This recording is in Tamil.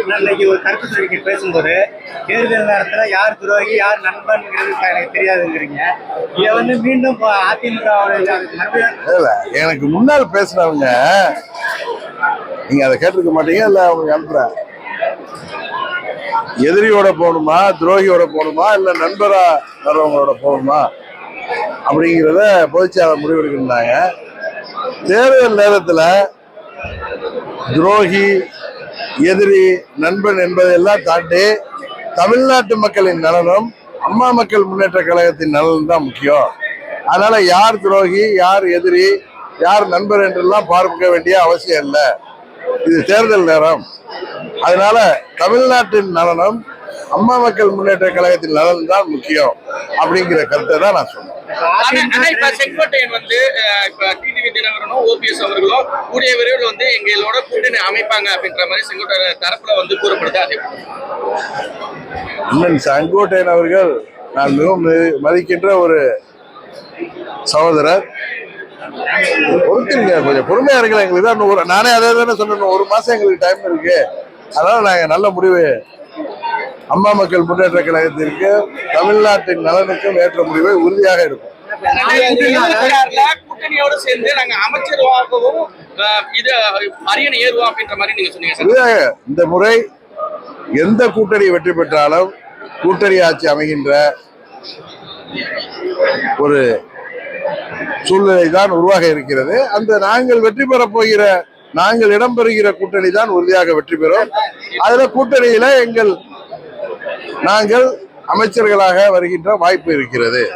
இன்னைக்கு ஒரு கருத்து தெரிவிக்க பேசும்போது தேர்தல் நேரத்துல யார் துரோகி யார் நண்பன்ங்கிறது எனக்கு தெரியாதுங்கிறீங்க. இதை மீண்டும் அதிமுக எனக்கு முன்னால் பேசுறவங்க நீங்க அதை கேட்டிருக்க மாட்டீங்க இல்ல அவங்க அனுப்புறேன். எதிரியோட போகணுமா துரோகியோட போகணுமா இல்ல நண்பரா வர்றவங்களோட போகணுமா அப்படிங்கிறத பொதுச்செயலாளர் முடிவெடுக்கிறாங்க. தேர்தல் நேரத்துல துரோகி எதிரி நண்பன் என்பதையெல்லாம் தாண்டி தமிழ்நாட்டு மக்களின் நலனும் அம்மா மக்கள் முன்னேற்ற கழகத்தின் நலனும் தான் முக்கியம். அதனால யார் துரோகி யார் எதிரி யார் நண்பர் என்றெல்லாம் பார்க்க வேண்டிய அவசியம் இல்லை. இது தேர்தல் நேரம். அதனால தமிழ்நாட்டின் நலனும் அம்மா மக்கள் முன்னேற்ற கழகத்தின் நலன் தான் முக்கியம் அப்படிங்கிற கருத்தை தான் நான் சொன்னேன். செங்கோட்டையன் டிடிவி தினகரனும் ஓபிஎஸ் அவர்களும் கூடிய விரைவில் எங்களோட கூட்டணி அமைப்பாங்க அப்படின்ற மாதிரி செங்கோட்டையன் தரப்புல கூறப்படுது. செங்கோட்டையன் அவர்கள் நான் மிகவும் மதிக்கின்ற ஒரு சகோதரர். பொறுத்துருங்க, கொஞ்சம் பொறுமையா இருக்கல. எங்களுக்கு தான் நானே அதே தானே சொன்னேன், ஒரு மாசம் எங்களுக்கு டைம் இருக்கு. அதனால நாங்க நல்ல முடிவு அம்மா மக்கள் முன்னேற்ற கழகத்திற்கு தமிழ்நாட்டின் நலனுக்கும் ஏற்ற முடிவை உறுதியாக இருக்கும். கூட்டணியோடு சேர்ந்து நாங்க அமைச்சராகவும் இது அரியணை ஏறுவோம் அப்படின்ற மாதிரி நீங்க சொன்னீங்க. இந்த முறை எந்த கூட்டணி வெற்றி பெற்றாலும் கூட்டணி ஆட்சி அமைகின்ற ஒரு சூழ்நிலை தான் உருவாக இருக்கிறது. அந்த நாங்கள் வெற்றி பெற போகிற நாங்கள் இடம்பெறுகிற கூட்டணி தான் உறுதியாக வெற்றி பெறும். அதுல கூட்டணியில நாங்கள் அமைச்சர்களாக வருகின்ற வாய்ப்பு இருக்கிறது.